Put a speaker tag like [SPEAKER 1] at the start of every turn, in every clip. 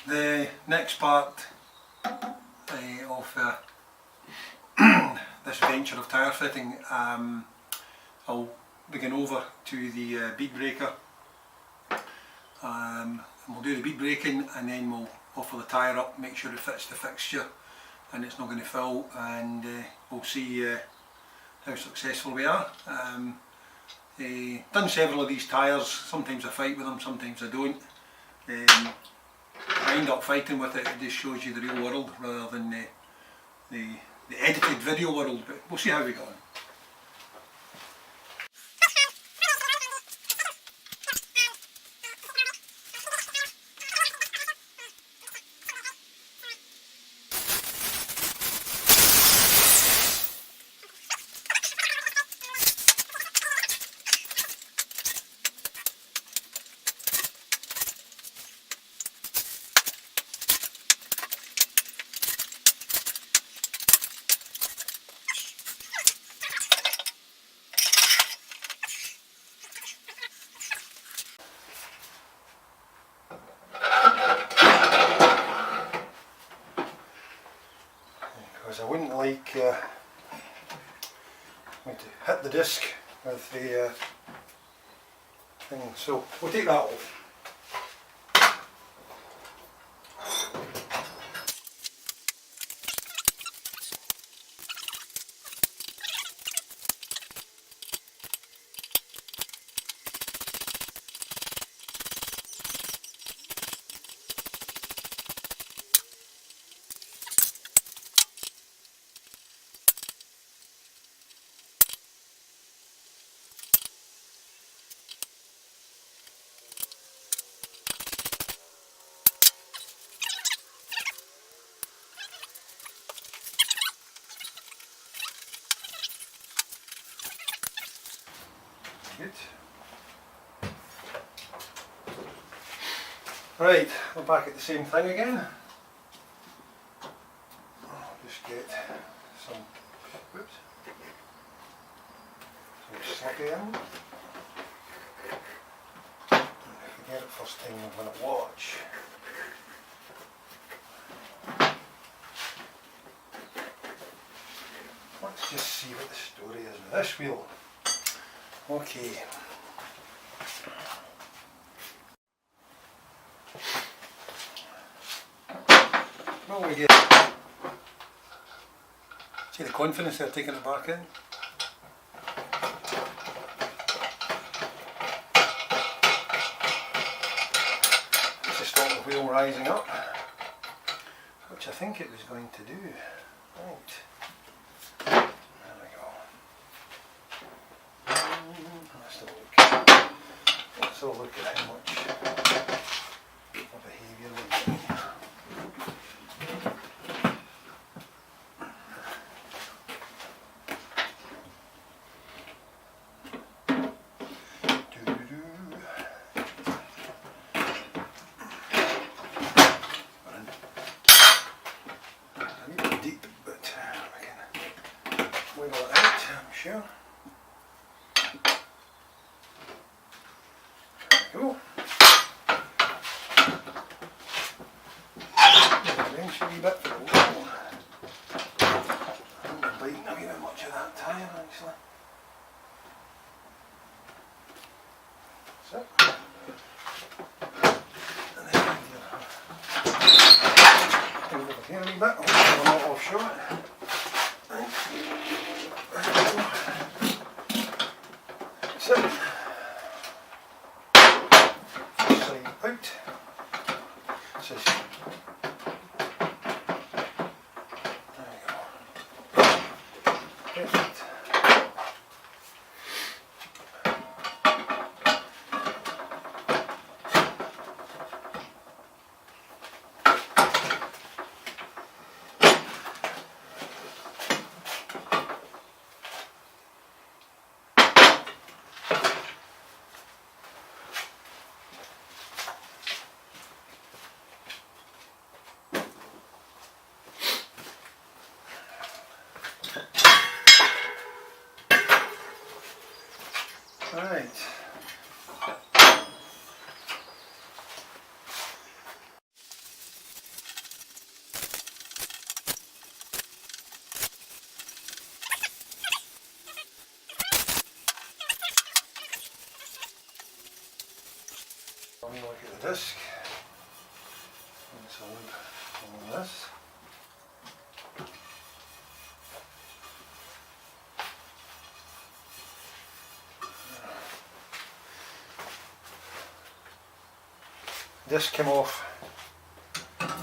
[SPEAKER 1] The next part of this venture of tyre fitting, I'll begin over to the bead breaker, and we'll do the bead breaking, and then we'll offer the tyre up, make sure it fits the fixture and it's not going to fill, and we'll see how successful we are. Done several of these tyres. Sometimes I fight with them, sometimes I don't. I end up fighting with it. It just shows you the real world rather than the edited video world, but we'll see how we go on. Because I wouldn't like me to hit the disc with the thing, so we'll take that off. Good. Right, we're back at the same thing again. I'll just get some, oops, some Stiggy in. Forget it first time I'm going to watch. Let's just see what the story is with this wheel. Okay. Well, we get. See the confidence they're taking it back in. Just to stop the wheel rising up, which I think it was going to do. Right. Let's have a look at how much of behaviour we're getting. A little bit deep, but we can wiggle it out, I'm sure. Cool. Eventually a bit for the wall. I'm not biting a wee bit much of that tyre actually. That's it. And then move over here a wee bit, hopefully we're not offshore. Right. That's it. Out. So there we go. Perfect. Right. the disc. Let's loop on this. Disc came off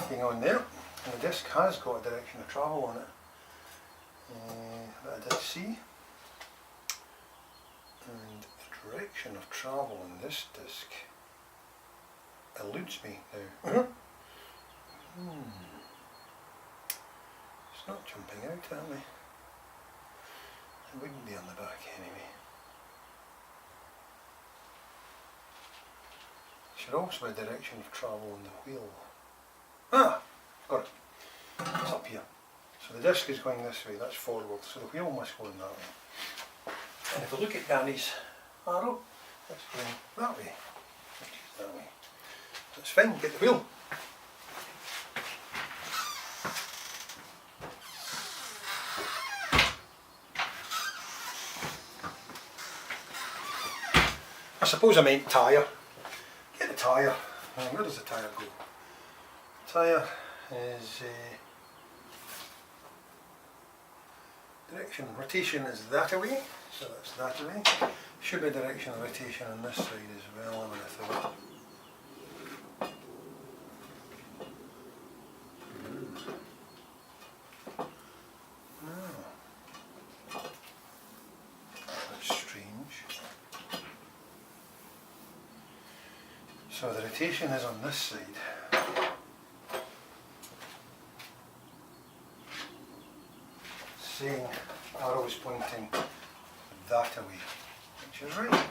[SPEAKER 1] being on there, and the disc has got a direction of travel on it that I did see, and the direction of travel on this disc eludes me now. It's not jumping out at me. It wouldn't be on the back anyway. Should also be a direction of travel on the wheel. Ah! Got it. It's up here. So the disc is going this way, that's forward, so the wheel must go in that way. And if we look at Danny's arrow, it's going that way, which is that way. That's fine, get the wheel. I suppose I meant tyre. Get the tyre. Where does the tyre go? The tyre is direction, rotation is that away, so that's that away. Should be direction of rotation on this side as well, I would have thought. That's strange. So the rotation is on this side. Saying arrow is pointing that away, which is right.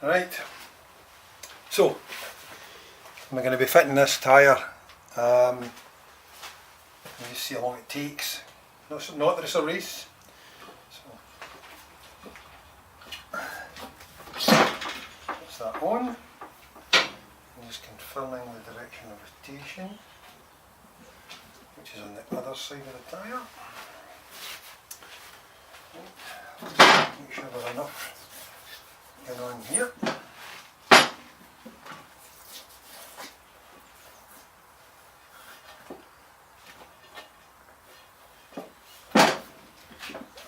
[SPEAKER 1] Right, so I'm going to be fitting this tyre. You just see how long it takes. Not that it's a race. So that's that on. I'm just confirming the direction of rotation, which is on the other side of the tyre. Right. Make sure there's enough going on here.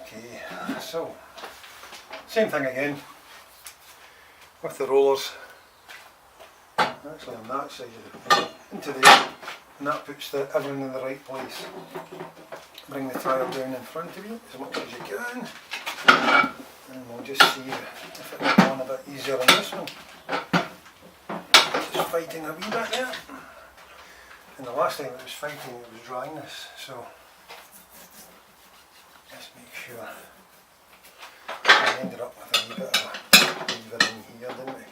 [SPEAKER 1] Okay, so same thing again with the rollers. Actually on that side of the into there, and that puts everything in the right place. Bring the tyre down in front of you as much as you can. And we'll just see if it's going a bit easier on this one. Just fighting a wee bit there. And the last time it was fighting, it was dryness. So let's make sure. We ended up with a wee bit of a lever in here, didn't we?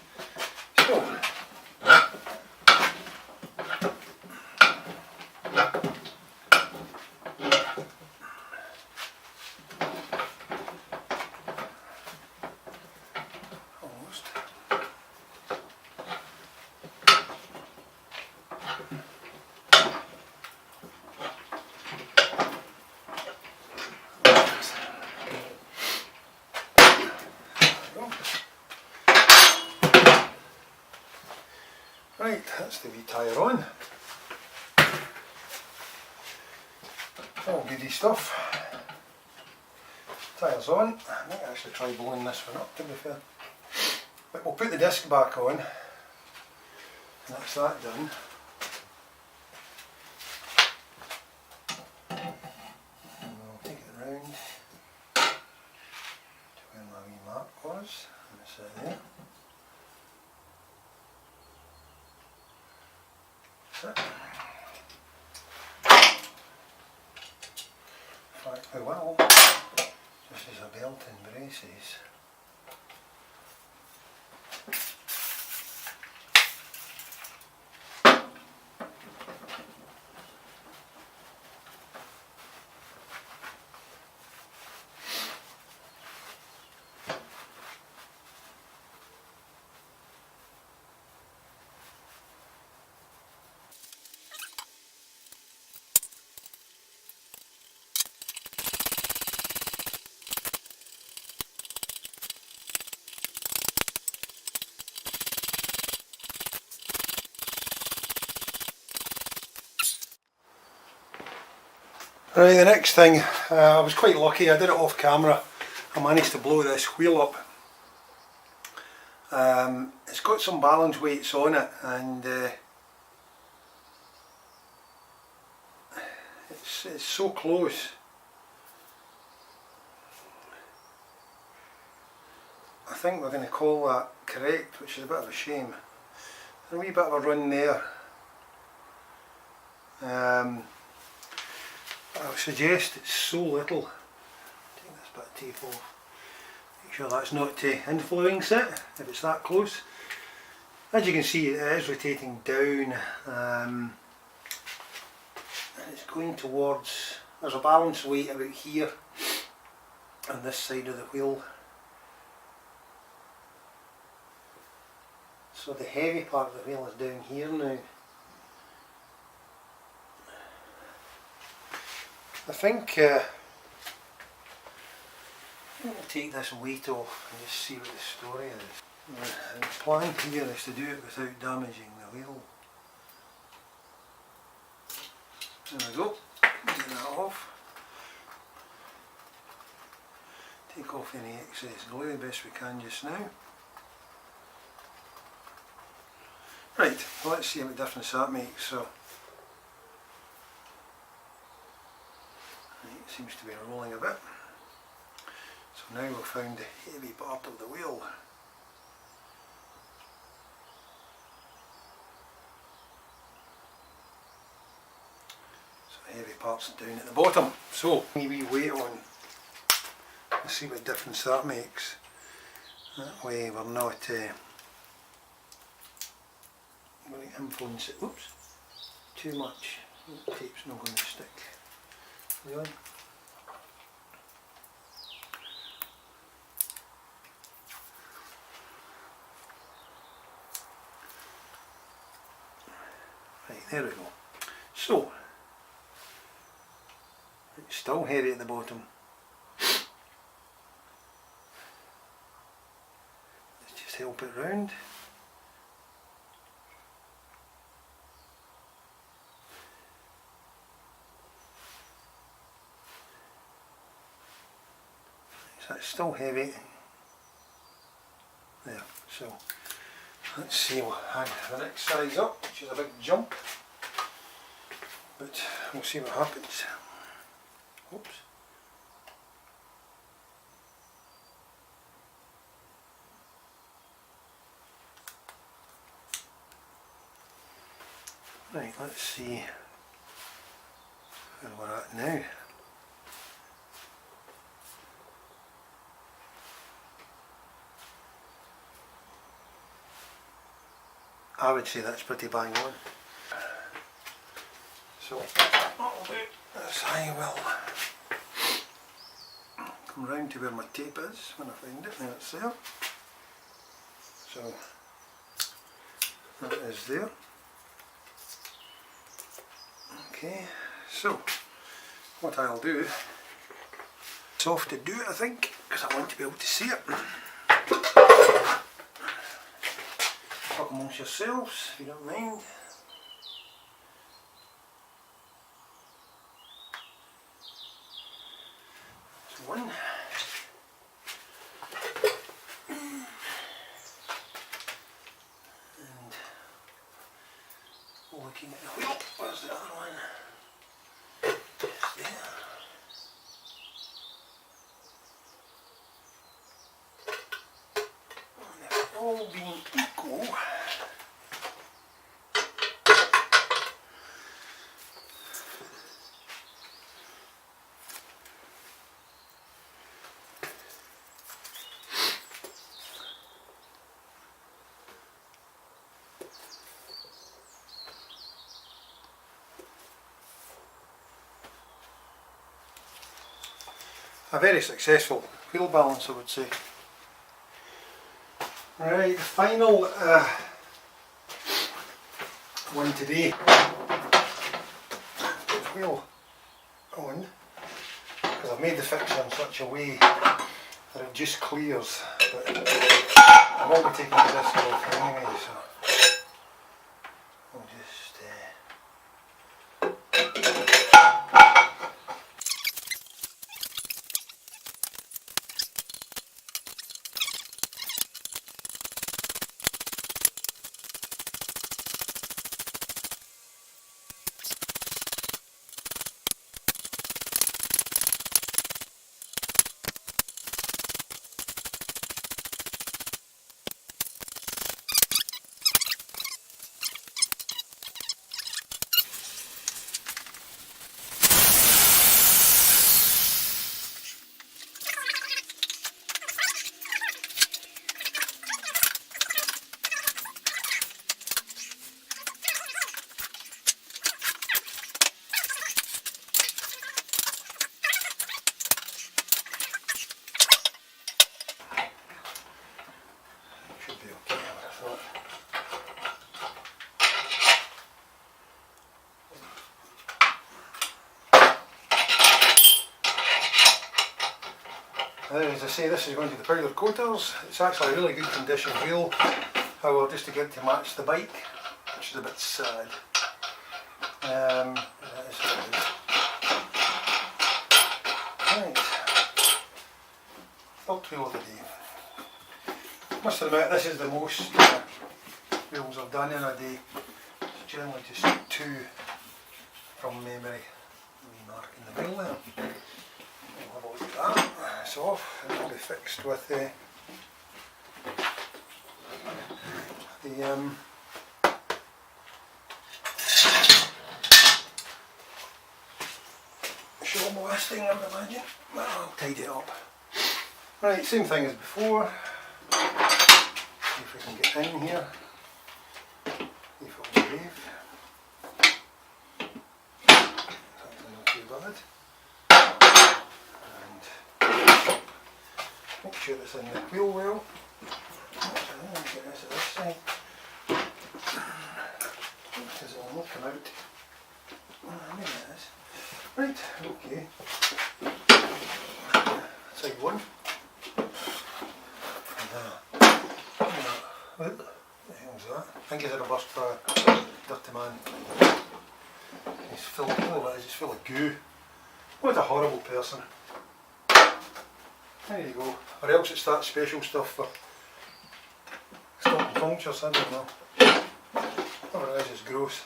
[SPEAKER 1] So right, that's the wee tyre on. All goody stuff. Tyre's on. I might actually try blowing this one up, to be fair. But we'll put the disc back on. And that's that done. And we'll take it round to where my wee mark was. That's it there. That's it. In fact, we will, just as a belt and braces. Right, the next thing, I was quite lucky, I did it off camera. I managed to blow this wheel up. It's got some balance weights on it, and it's so close. I think we're going to call that correct, which is a bit of a shame. A wee bit of a run there. I would suggest it's so little. Take this bit of tape off. Make sure that's not to influence it if it's that close. As you can see, it is rotating down, and it's going towards. There's a balance weight about here on this side of the wheel. So the heavy part of the wheel is down here now. I think I'm going to take this weight off and just see what the story is. The plan here is to do it without damaging the wheel. There we go, get that off. Take off any excess glue the best we can just now. Right, well, let's see what difference that makes. So, right, it seems to be rolling a bit. So now we've found the heavy part of the wheel. So the heavy part's down at the bottom. So, wee weight on. Let's see what difference that makes. That way we're not going to influence it, oops, too much. The tape's not going to stick. Really? Right, there we go. So, it's still heavy at the bottom. Let's just help it round. So it's still heavy. There, so let's see, we'll hang the next size up, which is a big jump, but we'll see what happens. Oops. Right, let's see where we're at now. I would say that's pretty bang on. So what I'll do is I will come round to where my tape is when I find it. Now it's there. So that is there. Okay, so what I'll do, it's off to do it I think, because I want to be able to see it. Talk amongst yourselves if you don't mind. That's one. And looking at the wheel, where's the other one? Just there. And they've all been equal. A very successful wheel balance, I would say. Right, the final one today. Put the wheel on, because I've made the fixture in such a way that it just clears, but I will be taking the disc off anyway, so we'll just So as I say, this is going to the powder coaters. It's actually a really good condition wheel, however, just to get to match the bike, which is a bit sad. That is what it is. Right, third wheel of the day. Must admit, this is the most wheels I've done in a day. It's generally just 2 from memory. Wee mark in the wheel there. We'll have a look at that. It's off. It'll be fixed with the shell blasting, I would imagine. Well, I'll tidy it up. Right, same thing as before. See if we can get in here. See if it'll behave. Actually not too bad. Make sure it's in the wheel well. Actually, let me get this at this side. Because it will not come out. Maybe it is. Right, okay. Side one. What the hell's that? I think he's had a burst for a dirty man. He's full of it's full of goo. What a horrible person. There you go. Or else it's that special stuff for stopping punctures, I don't know. Whatever it is, it's gross.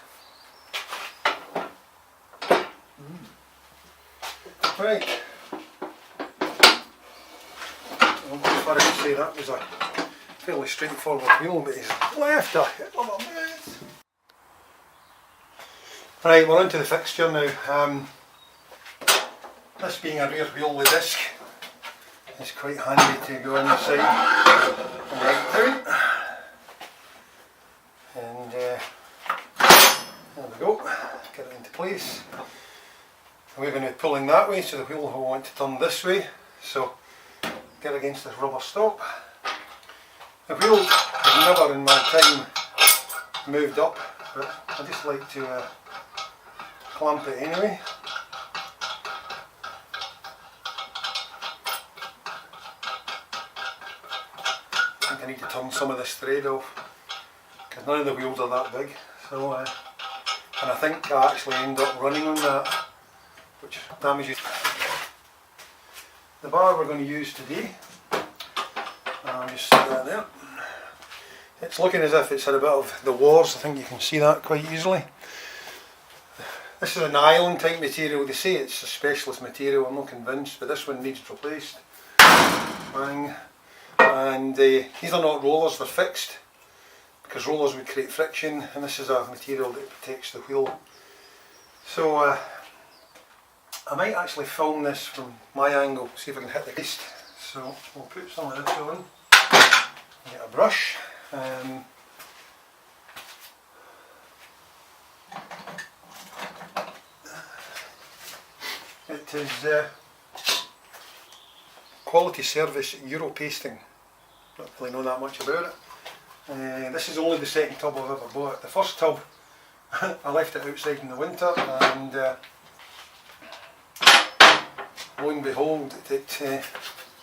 [SPEAKER 1] Right. I'll go as far as to say that was a fairly straightforward wheel, but he's left a hell of a mess. Right, we're onto the fixture now. This being a rear wheel with disc, it's quite handy to go inside and right down. And there we go, get it into place. We're going to be pulling that way, so the wheel will want to turn this way. So get against this rubber stop. The wheel has never in my time moved up, but I just like to clamp it anyway. I think I need to turn some of this thread off, because none of the wheels are that big. So, and I think I actually end up running on that, which damages the bar we're going to use today. I'll just set that there. It's looking as if it's had a bit of the wars. I think you can see that quite easily. This is a nylon type material. They say it's a specialist material, I'm not convinced, but this one needs replaced. Bang. And these are not rollers, they're fixed, because rollers would create friction, and this is a material that protects the wheel. So I might actually film this from my angle, see if I can hit the waist. So we'll put some of this on, get a brush. It is Quality Service Euro pasting. Don't really know that much about it. This is only the second tub I've ever bought. The first tub I left it outside in the winter, and lo and behold it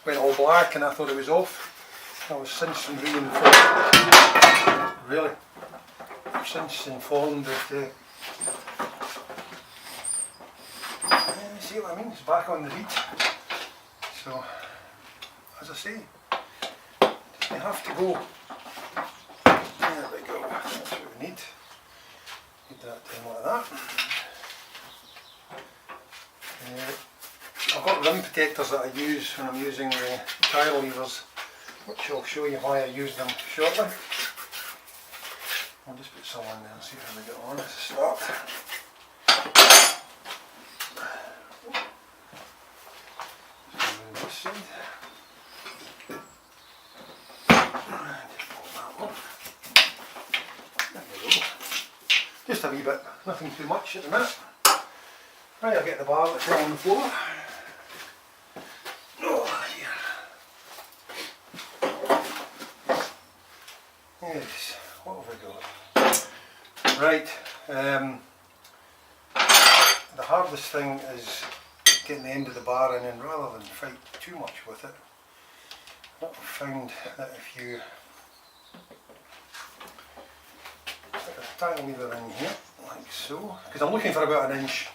[SPEAKER 1] went all black, and I thought it was off. I was since reinformed. Really? I've since informed that see what I mean? It's back on the reed. So, as I say, you have to go. There we go. That's what we need. Need that down like that. I've got rim protectors that I use when I'm using the tyre levers, which I'll show you why I use them shortly. I'll just put some on there and see how we get on as a start. This side. There we go. Just a wee bit, nothing too much at the minute. Right, I'll get the bar that's on the floor. Yes, what have we got? Right, the hardest thing is getting the end of the bar in, and rather than fight too much with it, what I've found that if you stick a tile lever in here, like so, because I'm looking for about 1 inch,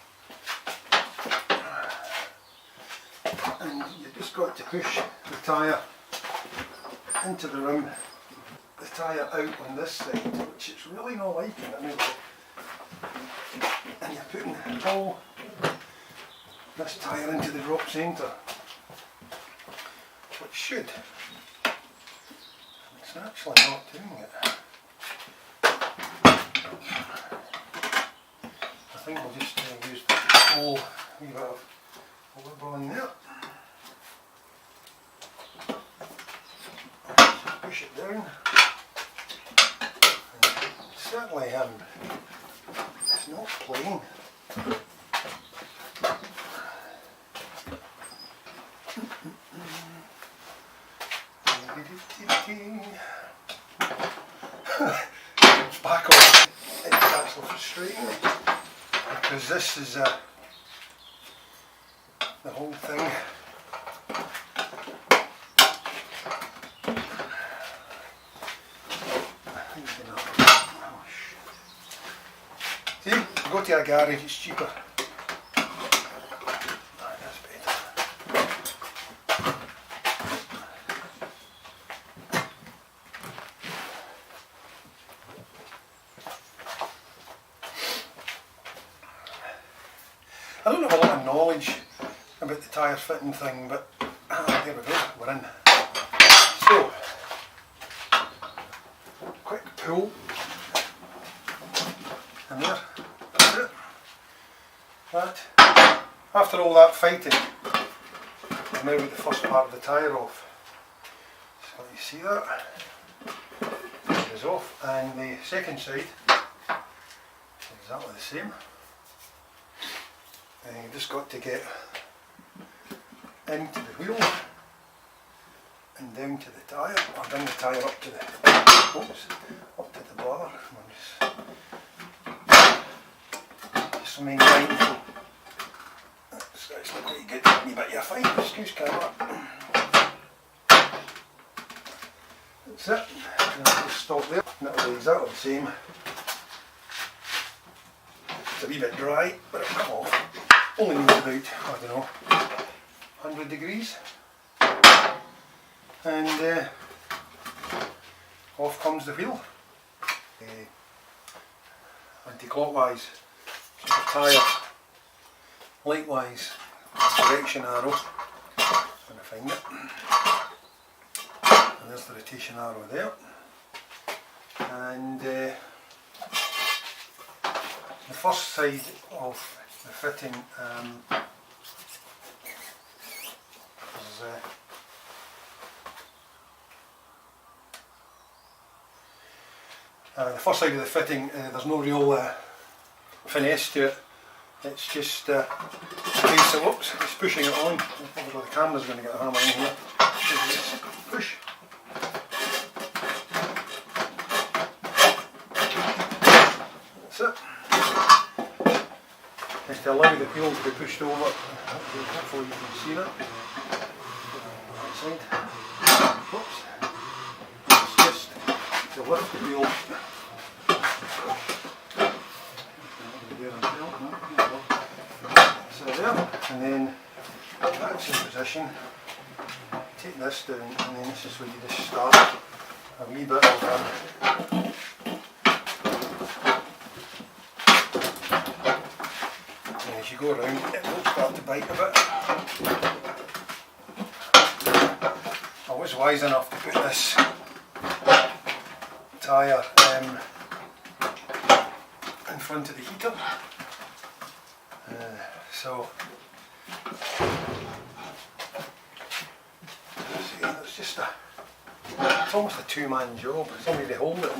[SPEAKER 1] and you've just got to push the tyre into the rim, the tyre out on this side, which it's really not liking at the minute. And you're putting all this tyre into the drop centre, which should. It's actually not doing it. I think we'll just use the whole wee bit of lube in there. Push it down. And certainly it's not playing. Back on. It's actually frustrating me because this is the whole thing. See, go to a garage, it's cheaper. That's better. I don't have a lot of knowledge about the tyre fitting thing, but there we go, we're in. So, quick pull, and there, that's it. That, after all that fighting, I've now got the first part of the tyre off. So you see that, it is off, and the second side is exactly the same. And you've just got to get into the wheel and down to the tyre, or bring the tyre up to the bother. Just remain mindful. That's actually quite good. A wee bit of a fight, excuse camera. That's it. And I'll just stop there. And that'll be exactly the same. It's a wee bit dry, but it'll come off. Only needs about, I don't know, 100 degrees. And off comes the wheel. Anti-clockwise, so the tyre, likewise, direction arrow, when I find it. And there's the rotation arrow there. And the first side of the fitting is the first side of the fitting, there's no real finesse to it. It's just the case of whoops, it's pushing it on. Probably the camera's going to get a hammer in here. Just push. That's it. Just to allow the wheel to be pushed over. Hopefully you can see that. Right side. Whoops. It's just to lift the wheel. So there, and then that's in position. Take this down, and then this is where you just start a wee bit of and as you go around, it will start to bite a bit. I was wise enough to put this tyre in front of the heater. So see, it's just it's almost a two-man job. Somebody to hold it.